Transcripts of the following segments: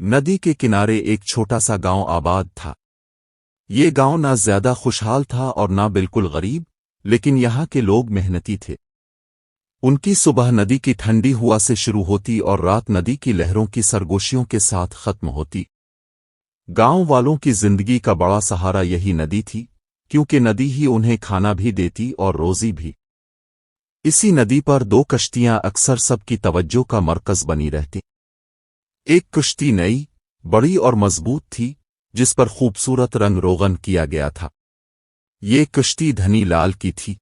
नदी के किनारे एक छोटा सा गांव आबाद था। ये गांव ना ज्यादा खुशहाल था और ना बिल्कुल गरीब, लेकिन यहाँ के लोग मेहनती थे। उनकी सुबह नदी की ठंडी हवा से शुरू होती और रात नदी की लहरों की सरगोशियों के साथ खत्म होती। गांव वालों की जिंदगी का बड़ा सहारा यही नदी थी, क्योंकि नदी ही उन्हें खाना भी देती और रोजी भी। इसी नदी पर दो कश्तियां अक्सर सबकी तवज्जो का मरकज बनी रहती। एक कश्ती नई, बड़ी और मजबूत थी, जिस पर खूबसूरत रंग रोगन किया गया था। ये कश्ती धनी लाल की थी।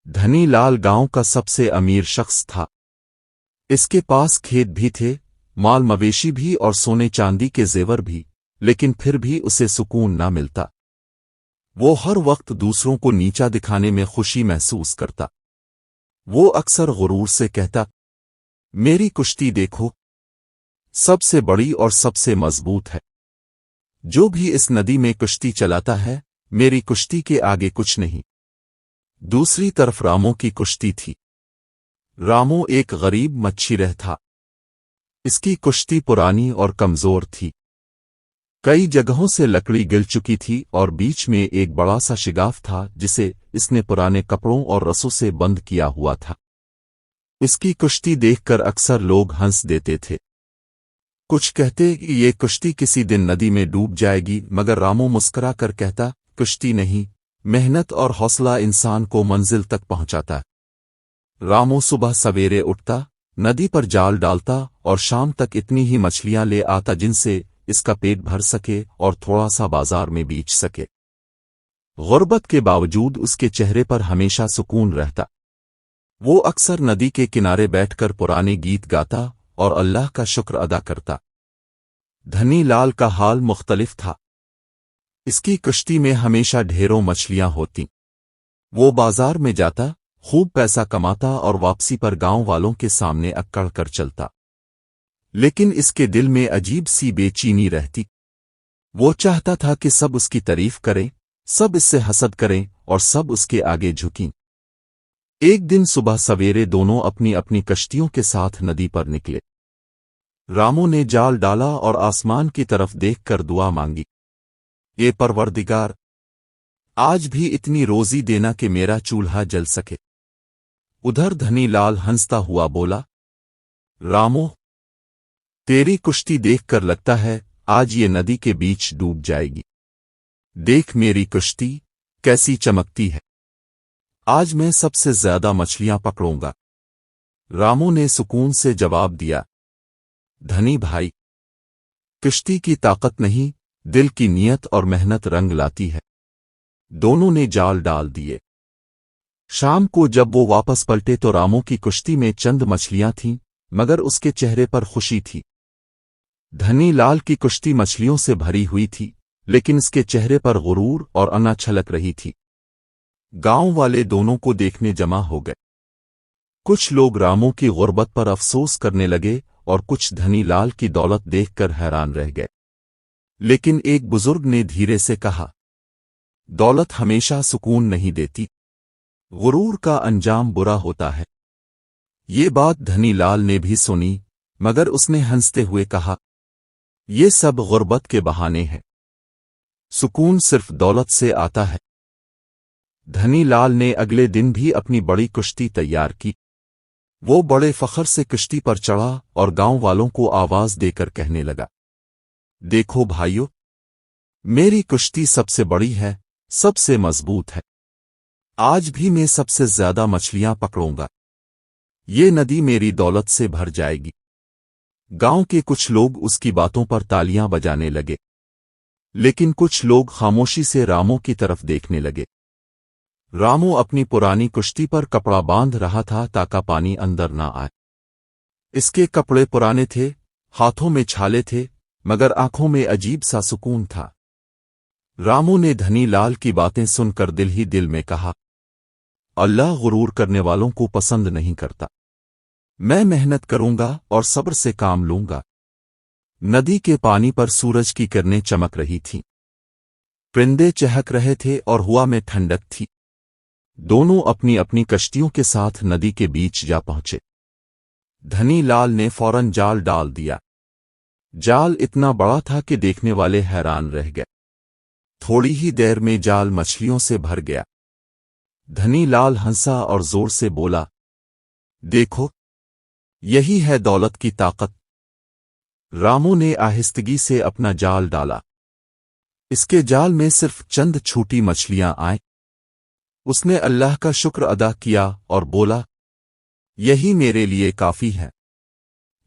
धनी लाल गांव का सबसे अमीर शख्स था। इसके पास खेत भी थे, माल मवेशी भी और सोने चांदी के जेवर भी, लेकिन फिर भी उसे सुकून ना मिलता। वो हर वक्त दूसरों को नीचा दिखाने में खुशी महसूस करता। वो अक्सर गुरूर से कहता, मेरी कुश्ती देखो, सबसे बड़ी और सबसे मजबूत है। जो भी इस नदी में कुश्ती चलाता है, मेरी कुश्ती के आगे कुछ नहीं। दूसरी तरफ रामो की कुश्ती थी। रामो एक गरीब मच्छीरह था। इसकी कुश्ती पुरानी और कमजोर थी। कई जगहों से लकड़ी गिल चुकी थी और बीच में एक बड़ा सा शिगाफ था जिसे इसने पुराने कपड़ों और रस्सों से बंद किया हुआ था। इसकी कुश्ती देखकर अक्सर लोग हंस देते थे। कुछ कहते कि ये कुश्ती किसी दिन नदी में डूब जाएगी, मगर रामो मुस्कुरा कर कहता, कुश्ती नहीं, मेहनत और हौसला इंसान को मंजिल तक पहुंचाता है। रामो सुबह सवेरे उठता, नदी पर जाल डालता और शाम तक इतनी ही मछलियां ले आता जिनसे इसका पेट भर सके और थोड़ा सा बाजार में बेच सके। गुर्बत के बावजूद उसके चेहरे पर हमेशा सुकून रहता। वो अक्सर नदी के किनारे बैठकर पुराने गीत गाता और अल्लाह का शुक्र अदा करता। धनी लाल का हाल मुख्तलिफ था। इसकी कश्ती में हमेशा ढेरों मछलियां होती। वो बाजार में जाता, खूब पैसा कमाता और वापसी पर गांव वालों के सामने अक्कड़ कर चलता। लेकिन इसके दिल में अजीब सी बेचैनी रहती। वो चाहता था कि सब उसकी तारीफ करें, सब इससे हसद करें और सब उसके आगे झुकीं। एक दिन सुबह सवेरे दोनों अपनी अपनी कश्तियों के साथ नदी पर निकले। रामो ने जाल डाला और आसमान की तरफ देखकर दुआ मांगी, ये परवरदिगार, आज भी इतनी रोजी देना कि मेरा चूल्हा जल सके। उधर धनी लाल हंसता हुआ बोला, रामो, तेरी कुश्ती देखकर लगता है आज ये नदी के बीच डूब जाएगी। देख मेरी कुश्ती कैसी चमकती है। आज मैं सबसे ज्यादा मछलियां पकड़ूंगा। रामो ने सुकून से जवाब दिया, धनी भाई, किश्ती की ताकत नहीं, दिल की नियत और मेहनत रंग लाती है। दोनों ने जाल डाल दिए। शाम को जब वो वापस पलटे तो रामो की कुश्ती में चंद मछलियां थीं, मगर उसके चेहरे पर खुशी थी। धनी लाल की कुश्ती मछलियों से भरी हुई थी, लेकिन इसके चेहरे पर गुरूर और अना छलक रही थी। गांव वाले दोनों को देखने जमा हो गए। कुछ लोग रामो की गुर्बत पर अफसोस करने लगे और कुछ धनी लाल की दौलत देखकर हैरान रह गए। लेकिन एक बुजुर्ग ने धीरे से कहा, दौलत हमेशा सुकून नहीं देती, गुरूर का अंजाम बुरा होता है। ये बात धनी लाल ने भी सुनी, मगर उसने हंसते हुए कहा, ये सब गुर्बत के बहाने हैं, सुकून सिर्फ दौलत से आता है। धनी लाल ने अगले दिन भी अपनी बड़ी कुश्ती तैयार की। वो बड़े फख्र से कुश्ती पर चढ़ा और गांव वालों को आवाज देकर कहने लगा, देखो भाइयों, मेरी कुश्ती सबसे बड़ी है, सबसे मजबूत है। आज भी मैं सबसे ज्यादा मछलियां पकड़ूंगा। ये नदी मेरी दौलत से भर जाएगी। गांव के कुछ लोग उसकी बातों पर तालियां बजाने लगे, लेकिन कुछ लोग खामोशी से रामो की तरफ देखने लगे। रामो अपनी पुरानी कुश्ती पर कपड़ा बांध रहा था ताकि पानी अंदर ना आए। इसके कपड़े पुराने थे, हाथों में छाले थे, मगर आंखों में अजीब सा सुकून था। रामो ने धनी लाल की बातें सुनकर दिल ही दिल में कहा, अल्लाह गुरूर करने वालों को पसंद नहीं करता। मैं मेहनत करूंगा और सब्र से काम लूंगा। नदी के पानी पर सूरज की किरणें चमक रही थीं। परिंदे चहक रहे थे और हवा में ठंडक थी। दोनों अपनी अपनी कश्तियों के साथ नदी के बीच जा पहुंचे। धनी लाल ने फौरन जाल डाल दिया। जाल इतना बड़ा था कि देखने वाले हैरान रह गए। थोड़ी ही देर में जाल मछलियों से भर गया। धनी लाल हंसा और जोर से बोला, देखो, यही है दौलत की ताकत। रामू ने आहिस्तगी से अपना जाल डाला। इसके जाल में सिर्फ चंद छोटी मछलियां आईं। उसने अल्लाह का शुक्र अदा किया और बोला, यही मेरे लिए काफी है।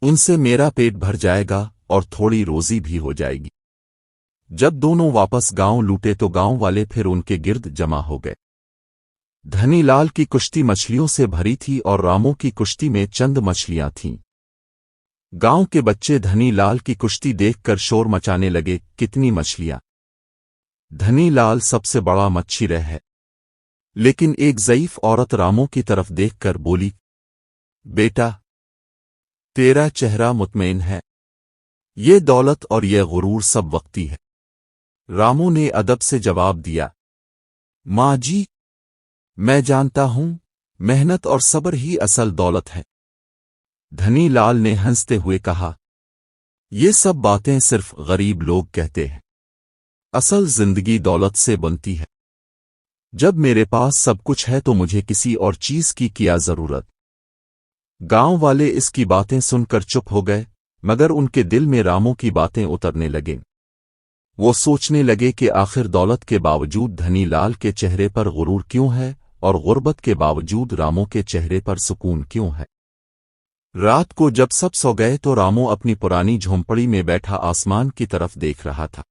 उनसे मेरा पेट भर जाएगा और थोड़ी रोजी भी हो जाएगी। जब दोनों वापस गांव लूटे तो गांव वाले फिर उनके गिर्द जमा हो गए। धनी लाल की कुश्ती मछलियों से भरी थी और रामू की कुश्ती में चंद मछलियां थीं। गांव के बच्चे धनी लाल की कुश्ती देखकर शोर मचाने लगे, कितनी मछलियां! धनी लाल सबसे बड़ा मच्छीरा है। लेकिन एक ज़ईफ औरत रामू की तरफ देखकर बोली, बेटा, तेरा चेहरा मुतमईन है। ये दौलत और ये गुरूर सब वक्ती है। रामू ने अदब से जवाब दिया, माँ जी, मैं जानता हूं, मेहनत और सब्र ही असल दौलत है। धनी लाल ने हंसते हुए कहा, ये सब बातें सिर्फ गरीब लोग कहते हैं। असल जिंदगी दौलत से बनती है। जब मेरे पास सब कुछ है तो मुझे किसी और चीज की क्या जरूरत। गांव वाले इसकी बातें सुनकर चुप हो गए, मगर उनके दिल में रामू की बातें उतरने लगें। वो सोचने लगे कि आखिर दौलत के बावजूद धनी लाल के चेहरे पर गुरूर क्यों है और गुर्बत के बावजूद रामू के चेहरे पर सुकून क्यों है। रात को जब सब सो गए तो रामू अपनी पुरानी झोंपड़ी में बैठा आसमान की तरफ देख रहा था।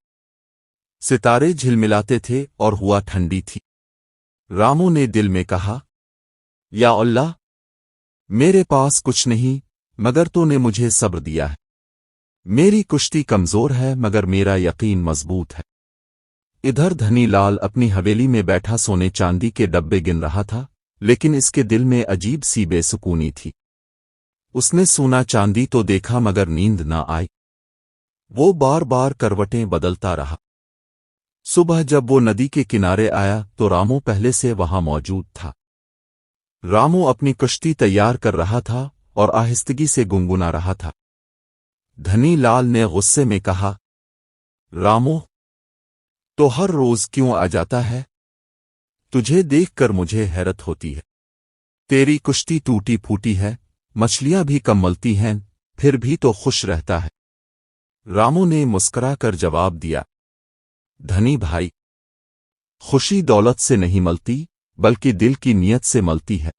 सितारे झिलमिलाते थे और हुआ ठंडी थी। रामू ने दिल में कहा, या अल्लाह, मेरे पास कुछ नहीं, मगर तूने मुझे सब्र दिया है। मेरी कुश्ती कमजोर है मगर मेरा यकीन मजबूत है। इधर धनी लाल अपनी हवेली में बैठा सोने चांदी के डब्बे गिन रहा था, लेकिन इसके दिल में अजीब सी बेसुकूनी थी। उसने सोना चांदी तो देखा मगर नींद ना आई। वो बार बार करवटें बदलता रहा। सुबह जब वो नदी के किनारे आया तो रामू पहले से वहां मौजूद था। रामू अपनी कश्ती तैयार कर रहा था और आहिस्तगी से गुनगुना रहा था। धनी लाल ने गुस्से में कहा, रामू, तो हर रोज क्यों आ जाता है? तुझे देखकर मुझे हैरत होती है। तेरी कुश्ती टूटी फूटी है, मछलियां भी कम मलती हैं, फिर भी तो खुश रहता है। रामू ने मुस्कुराकर जवाब दिया, धनी भाई, खुशी दौलत से नहीं मलती, बल्कि दिल की नीयत से मलती है।